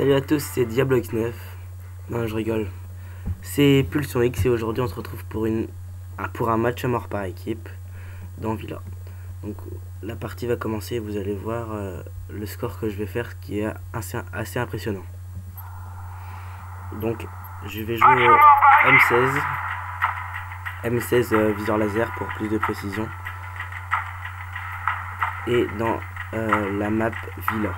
Salut à tous, c'est Diablo X9. Non, je rigole. C'est Pulsion X et aujourd'hui on se retrouve pour un match à mort par équipe dans Villa. Donc la partie va commencer et vous allez voir le score que je vais faire qui est assez impressionnant. Donc je vais jouer M16 viseur laser pour plus de précision et dans la map Villa.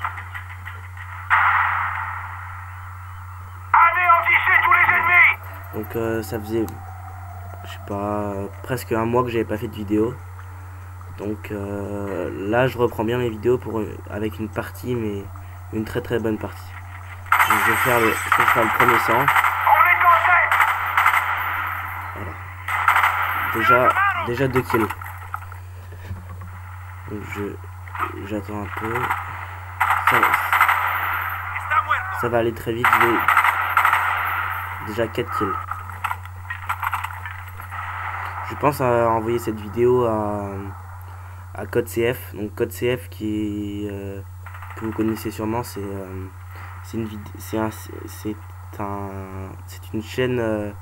Donc ça faisait, je sais pas, presque un mois que j'avais pas fait de vidéo. Donc là je reprends bien mes vidéos avec une partie, mais une très bonne partie. Donc, je vais faire le premier sang. Voilà. Déjà 2 kills. Donc j'attends un peu. Ça va aller très vite. Déjà 4 kills. Je pense à envoyer cette vidéo à Code CF. Donc Code CF que vous connaissez sûrement, c'est une chaîne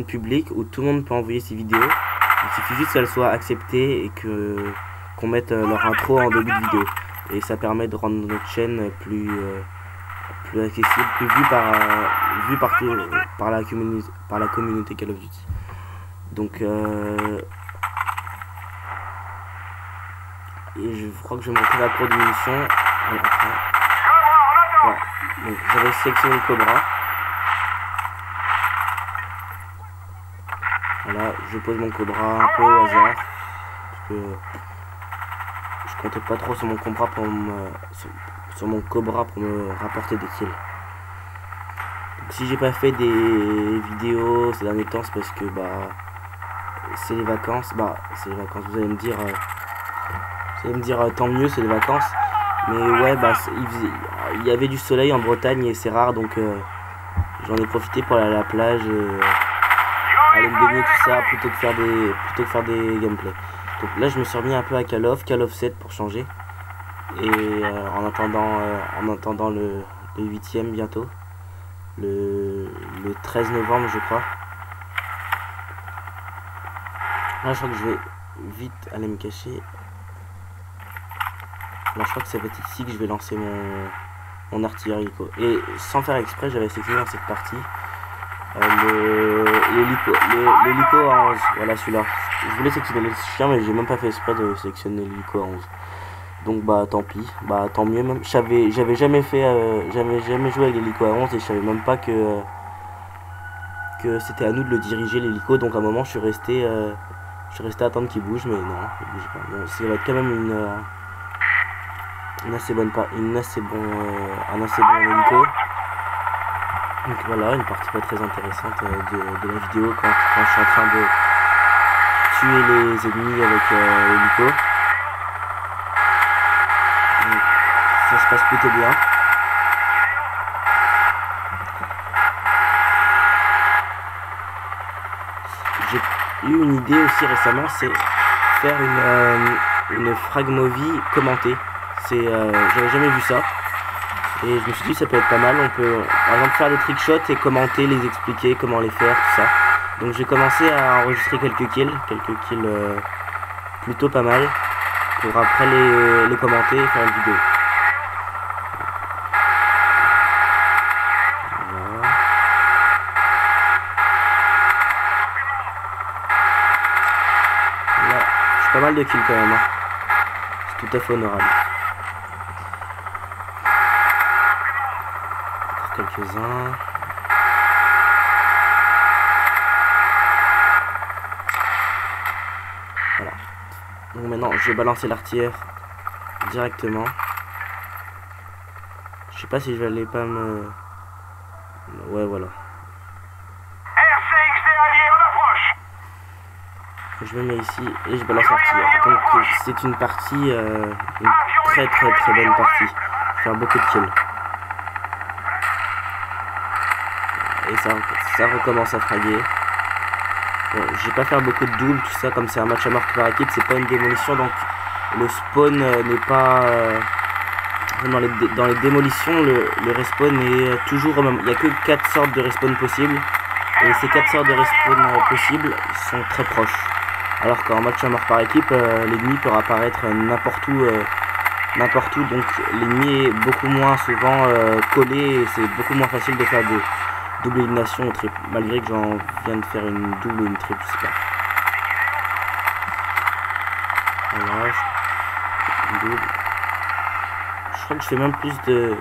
publique où tout le monde peut envoyer ses vidéos. Il suffit juste qu'elles soient acceptées et qu'on mette leur intro en début de vidéo. Et ça permet de rendre notre chaîne plus accessible, plus vue par la communauté Call of Duty. Donc et je crois que je vais monter la cour de munitions. Voilà. Donc j'avais sélectionné le Cobra. Voilà, je pose mon Cobra un peu au hasard parce que je comptais pas trop sur mon Cobra pour me rapporter des kills. Donc, si j'ai pas fait des vidéos ces derniers temps, c'est parce que c'est les vacances. Vous allez me dire tant mieux, c'est les vacances. Mais ouais, il y avait du soleil en Bretagne et c'est rare, donc j'en ai profité pour aller à la plage, aller me baigner, tout ça, plutôt que faire des gameplays. Donc là je me suis remis un peu à Call of 7 pour changer. Et en attendant le 8ème bientôt, le 13 novembre je crois. Là je crois que je vais vite aller me cacher. Là je crois que ça va être ici que je vais lancer mon artillerie hélico. Et sans faire exprès, j'avais sélectionné dans cette partie l'hélico à 11. Voilà celui-là. Je voulais sélectionner le chien mais j'ai même pas fait exprès de sélectionner l'hélico à 11. Donc tant pis, tant mieux même. J'avais jamais joué avec l'hélico à 11 et je savais même pas que c'était à nous de le diriger l'hélico. Donc à un moment je suis resté à attendre qu'il bouge, mais non, il bouge pas. Bon, ça va être quand même un assez bon hélico. Donc voilà, une partie pas très intéressante de la vidéo quand je suis en train de tuer les ennemis avec l'hélico. Ça se passe plutôt bien. J'ai eu une idée aussi récemment, c'est faire une frag movie commentée. J'avais jamais vu ça. Et je me suis dit ça peut être pas mal. On peut par exemple faire des trickshots et commenter, les expliquer comment les faire, tout ça. Donc j'ai commencé à enregistrer quelques kills plutôt pas mal, pour après les commenter et faire une vidéo. Pas mal de kills quand même, hein. C'est tout à fait honorable. Encore quelques-uns. Voilà. Donc maintenant je vais balancer l'artillère directement. Je sais pas si je vais aller pas me... Ouais voilà. Je me mets ici et je balance l'artillère. Donc c'est une partie, une très bonne partie. Faire beaucoup de kills. Et ça recommence à fraguer. Bon, je vais pas faire beaucoup de doubles, tout ça, comme c'est un match à mort par équipe, c'est pas une démolition, donc le spawn n'est pas dans les démolitions, le respawn est toujours au même. Il n'y a que 4 sortes de respawn possibles. Et ces 4 sortes de respawn possibles sont très proches. Alors qu'en match à mort par équipe, l'ennemi peut apparaître n'importe où. Donc l'ennemi est beaucoup moins souvent collé et c'est beaucoup moins facile de faire des doubles éliminations ou triples. Malgré que j'en viens de faire une double ou une triple, je sais pas. Voilà, une double. Je crois que je fais même plus de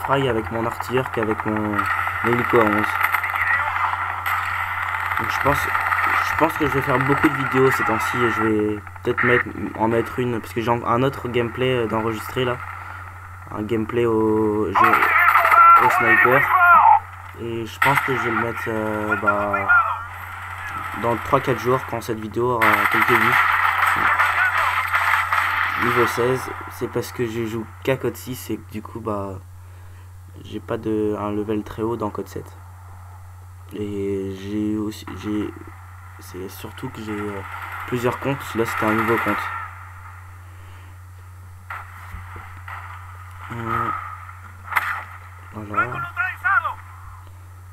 fry avec mon artilleur qu'avec mon hélico à 11. Donc je pense que je vais faire beaucoup de vidéos ces temps-ci et je vais peut-être en mettre une parce que j'ai un autre gameplay d'enregistrer là. Un gameplay au sniper. Et je pense que je vais le mettre dans 3-4 jours quand cette vidéo aura quelques vues. Niveau 16, c'est parce que je joue qu'à code 6 et que du coup j'ai pas un level très haut dans code 7. Et c'est surtout que j'ai plusieurs comptes. Là c'était un nouveau compte. Voilà.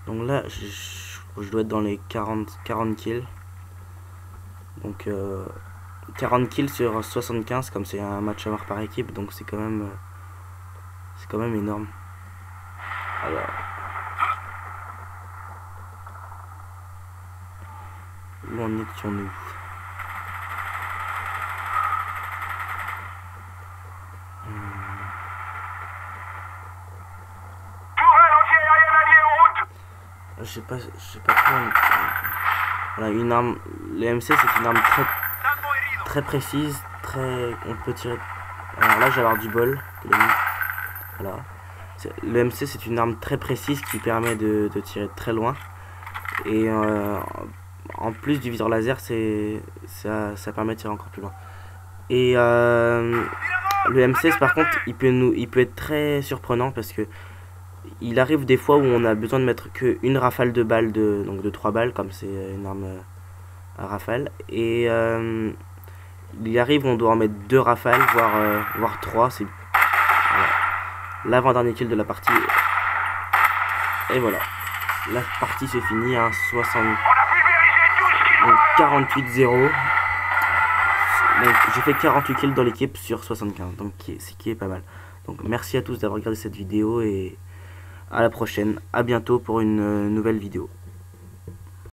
Donc là je dois être dans les 40 kills. Donc 40 kills sur 75 comme c'est un match à mort par équipe, donc c'est quand même énorme. Alors où en étions-nous? Je sais pas trop. Voilà, une arme. Le MC c'est une arme très précise, on peut tirer. Alors là j'ai avoir du bol. Voilà. Le MC c'est une arme très précise qui permet de tirer très loin. Et en plus du viseur laser, ça permet de tirer encore plus loin. Et le M16 par contre, il peut être très surprenant parce que il arrive des fois où on a besoin de mettre qu'une rafale de balles, donc de 3 balles, comme c'est une arme à rafale. Et il arrive où on doit en mettre 2 rafales, voire 3. C'est l'avant-dernier kill de la partie. Et voilà. La partie se finit à 48-0. Donc j'ai fait 48 kills dans l'équipe sur 75. Donc ce qui est pas mal. Donc merci à tous d'avoir regardé cette vidéo et à la prochaine. À bientôt pour une nouvelle vidéo.